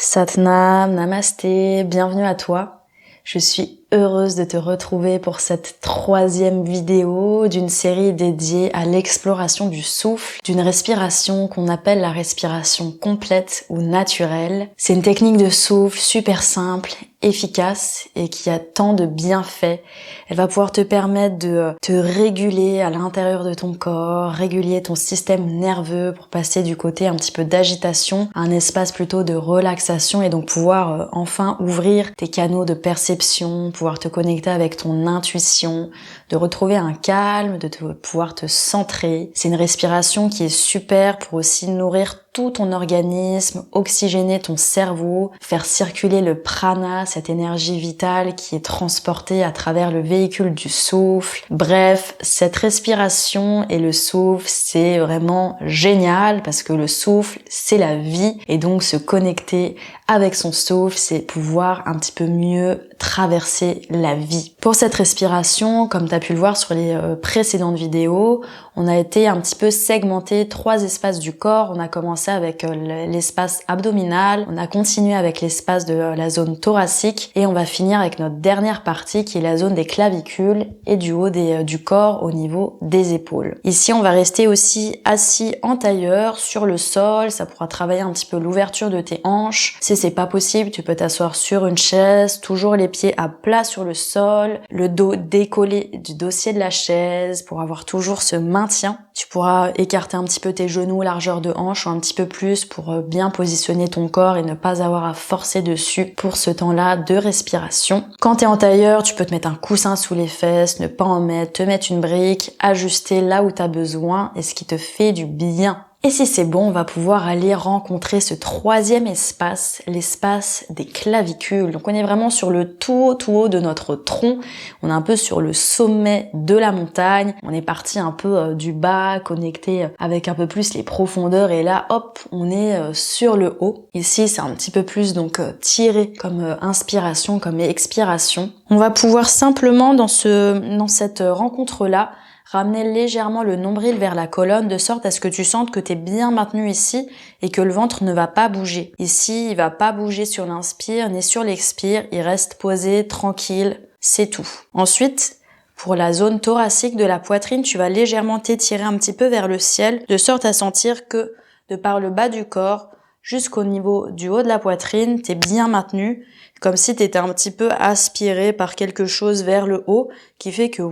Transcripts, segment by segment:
Satnam, Namasté, bienvenue à toi. Je suis heureuse de te retrouver pour cette 3e vidéo d'une série dédiée à l'exploration du souffle, d'une respiration qu'on appelle la respiration complète ou naturelle. C'est une technique de souffle super simple, efficace et qui a tant de bienfaits. Elle va pouvoir te permettre de te réguler à l'intérieur de ton corps, réguler ton système nerveux pour passer du côté un petit peu d'agitation à un espace plutôt de relaxation et donc pouvoir enfin ouvrir tes canaux de perception, pouvoir te connecter avec ton intuition, de retrouver un calme, pouvoir te centrer. C'est une respiration qui est super pour aussi nourrir tout ton organisme, oxygéner ton cerveau, faire circuler le prana, cette énergie vitale qui est transportée à travers le véhicule du souffle. Bref, cette respiration et le souffle, c'est vraiment génial parce que le souffle, c'est la vie et donc se connecter avec son souffle, c'est pouvoir un petit peu mieux traverser la vie. Pour cette respiration, comme tu as pu le voir sur les précédentes vidéos, on a été un petit peu segmenté 3 espaces du corps. On a commencé avec l'espace abdominal, on a continué avec l'espace de la zone thoracique et on va finir avec notre dernière partie qui est la zone des clavicules et du haut du corps au niveau des épaules. Ici, on va rester aussi assis en tailleur sur le sol, ça pourra travailler un petit peu l'ouverture de tes hanches. Si c'est pas possible, tu peux t'asseoir sur une chaise, toujours les pieds à plat sur le sol, le dos décollé du dossier de la chaise pour avoir toujours ce maintien. Tu pourras écarter un petit peu tes genoux, largeur de hanche ou un petit peu plus pour bien positionner ton corps et ne pas avoir à forcer dessus pour ce temps-là de respiration. Quand tu es en tailleur, tu peux te mettre un coussin sous les fesses, ne pas en mettre, te mettre une brique, ajuster là où tu as besoin et ce qui te fait du bien. Et si c'est bon, on va pouvoir aller rencontrer ce 3e espace, l'espace des clavicules. Donc on est vraiment sur le tout haut de notre tronc. On est un peu sur le sommet de la montagne. On est parti un peu du bas, connecté avec un peu plus les profondeurs. Et là, hop, on est sur le haut. Ici, c'est un petit peu plus donc tiré comme inspiration, comme expiration. On va pouvoir simplement dans cette rencontre-là, ramener légèrement le nombril vers la colonne de sorte à ce que tu sentes que tu es bien maintenu ici et que le ventre ne va pas bouger. Ici, il va pas bouger sur l'inspire ni sur l'expire, il reste posé, tranquille, c'est tout. Ensuite, pour la zone thoracique de la poitrine, tu vas légèrement t'étirer un petit peu vers le ciel de sorte à sentir que de par le bas du corps jusqu'au niveau du haut de la poitrine, tu es bien maintenu, comme si tu étais un petit peu aspiré par quelque chose vers le haut qui fait que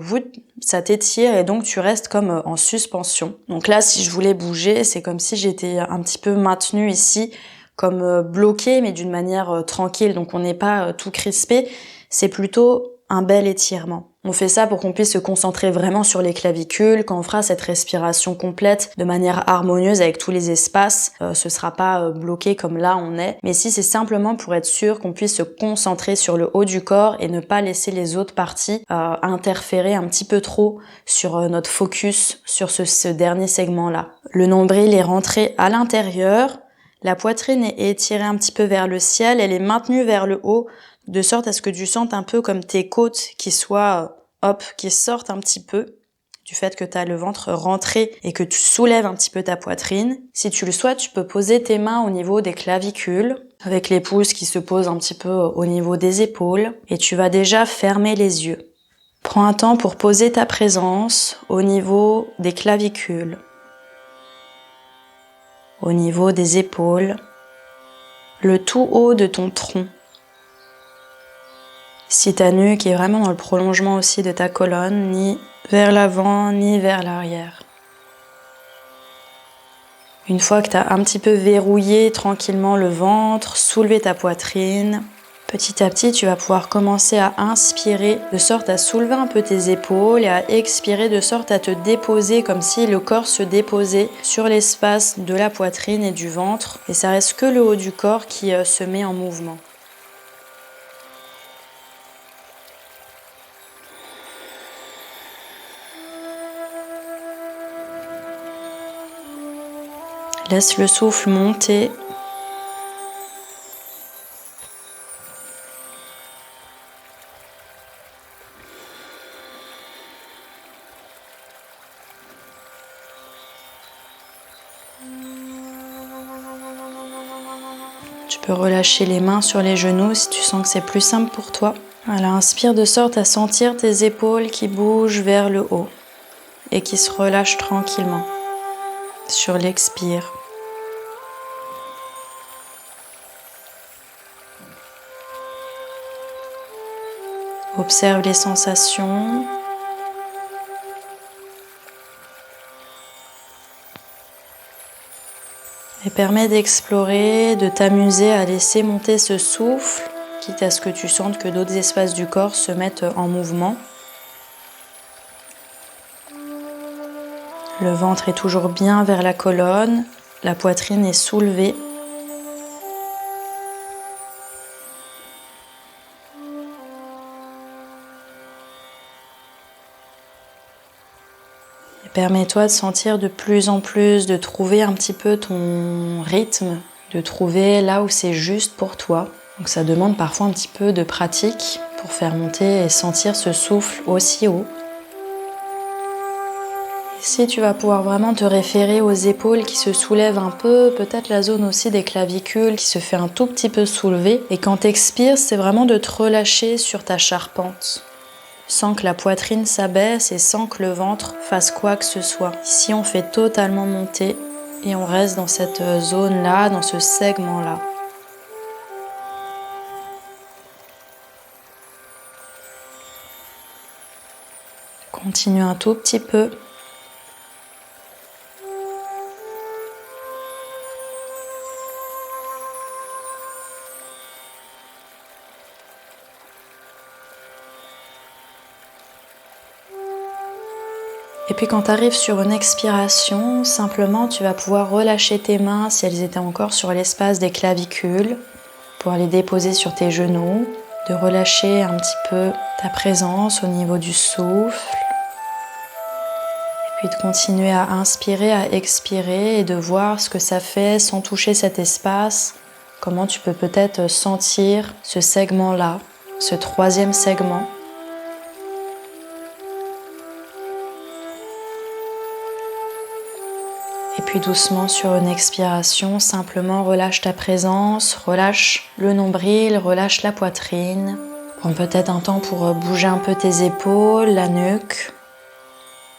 ça t'étire et donc tu restes comme en suspension. Donc là, si je voulais bouger, c'est comme si j'étais un petit peu maintenue ici, comme bloquée, mais d'une manière tranquille. Donc on n'est pas tout crispé, c'est plutôt un bel étirement. On fait ça pour qu'on puisse se concentrer vraiment sur les clavicules. Quand on fera cette respiration complète de manière harmonieuse avec tous les espaces, ce sera pas bloqué comme là on est. Mais si c'est simplement pour être sûr qu'on puisse se concentrer sur le haut du corps et ne pas laisser les autres parties interférer un petit peu trop sur notre focus sur ce dernier segment-là. Le nombril est rentré à l'intérieur. La poitrine est étirée un petit peu vers le ciel. Elle est maintenue vers le haut de sorte à ce que tu sentes un peu comme tes côtes qui sortent un petit peu du fait que tu as le ventre rentré et que tu soulèves un petit peu ta poitrine. Si tu le souhaites, tu peux poser tes mains au niveau des clavicules avec les pouces qui se posent un petit peu au niveau des épaules et tu vas déjà fermer les yeux. Prends un temps pour poser ta présence au niveau des clavicules, au niveau des épaules, le tout haut de ton tronc. Si ta nuque est vraiment dans le prolongement aussi de ta colonne, ni vers l'avant, ni vers l'arrière. Une fois que tu as un petit peu verrouillé tranquillement le ventre, soulevé ta poitrine, petit à petit, tu vas pouvoir commencer à inspirer de sorte à soulever un peu tes épaules et à expirer de sorte à te déposer comme si le corps se déposait sur l'espace de la poitrine et du ventre. Et ça reste que le haut du corps qui se met en mouvement. Laisse le souffle monter. Tu peux relâcher les mains sur les genoux si tu sens que c'est plus simple pour toi. Voilà, inspire de sorte à sentir tes épaules qui bougent vers le haut et qui se relâchent tranquillement sur l'expire. Observe les sensations. Et permet d'explorer, de t'amuser à laisser monter ce souffle, quitte à ce que tu sentes que d'autres espaces du corps se mettent en mouvement. Le ventre est toujours bien vers la colonne, la poitrine est soulevée. Permets-toi de sentir de plus en plus, de trouver un petit peu ton rythme, de trouver là où c'est juste pour toi. Donc ça demande parfois un petit peu de pratique pour faire monter et sentir ce souffle aussi haut. Ici, tu vas pouvoir vraiment te référer aux épaules qui se soulèvent un peu, peut-être la zone aussi des clavicules qui se fait un tout petit peu soulever. Et quand tu expires, c'est vraiment de te relâcher sur ta charpente, sans que la poitrine s'abaisse et sans que le ventre fasse quoi que ce soit. Ici, on fait totalement monter et on reste dans cette zone-là, dans ce segment-là. Continue un tout petit peu. Et puis quand tu arrives sur une expiration, simplement tu vas pouvoir relâcher tes mains si elles étaient encore sur l'espace des clavicules, pouvoir les déposer sur tes genoux, de relâcher un petit peu ta présence au niveau du souffle, et puis de continuer à inspirer, à expirer et de voir ce que ça fait sans toucher cet espace, comment tu peux peut-être sentir ce segment-là, ce troisième segment. Et puis doucement sur une expiration, simplement relâche ta présence, relâche le nombril, relâche la poitrine. Prends peut-être un temps pour bouger un peu tes épaules, la nuque.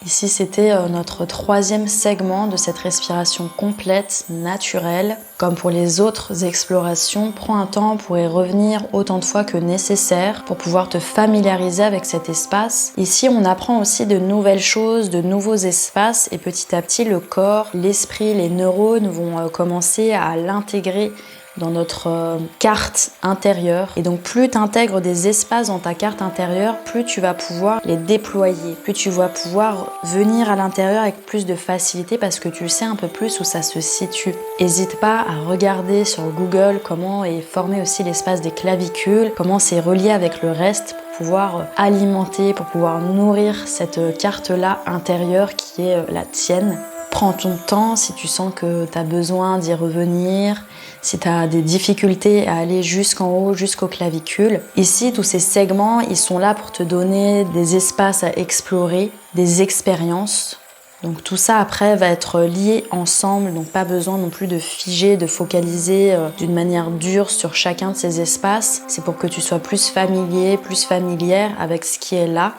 Ici, c'était notre troisième segment de cette respiration complète, naturelle. Comme pour les autres explorations, prends un temps pour y revenir autant de fois que nécessaire pour pouvoir te familiariser avec cet espace. Ici, on apprend aussi de nouvelles choses, de nouveaux espaces et petit à petit, le corps, l'esprit, les neurones vont commencer à l'intégrer dans notre carte intérieure. Et donc plus tu intègres des espaces dans ta carte intérieure, plus tu vas pouvoir les déployer, plus tu vas pouvoir venir à l'intérieur avec plus de facilité parce que tu sais un peu plus où ça se situe. N'hésite pas à regarder sur Google comment est formé aussi l'espace des clavicules, comment c'est relié avec le reste pour pouvoir alimenter, pour pouvoir nourrir cette carte-là intérieure qui est la tienne. Prends ton temps si tu sens que tu as besoin d'y revenir, si tu as des difficultés à aller jusqu'en haut, jusqu'aux clavicules. Ici, tous ces segments, ils sont là pour te donner des espaces à explorer, des expériences. Donc tout ça après va être lié ensemble, donc pas besoin non plus de figer, de focaliser d'une manière dure sur chacun de ces espaces. C'est pour que tu sois plus familier, plus familière avec ce qui est là.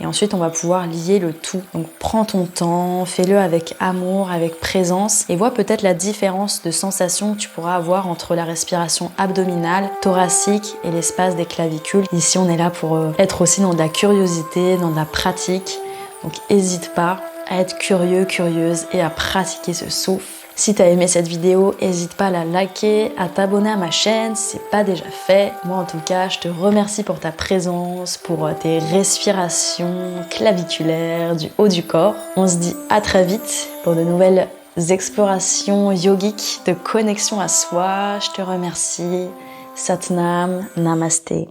Et ensuite, on va pouvoir lier le tout. Donc, prends ton temps, fais-le avec amour, avec présence et vois peut-être la différence de sensation que tu pourras avoir entre la respiration abdominale, thoracique et l'espace des clavicules. Ici, on est là pour être aussi dans de la curiosité, dans de la pratique. Donc, n'hésite pas à être curieux, curieuse et à pratiquer ce souffle. Si tu as aimé cette vidéo, n'hésite pas à la liker, à t'abonner à ma chaîne si ce n'est pas déjà fait. Moi en tout cas, je te remercie pour ta présence, pour tes respirations claviculaires du haut du corps. On se dit à très vite pour de nouvelles explorations yogiques de connexion à soi. Je te remercie. Satnam, Namasté.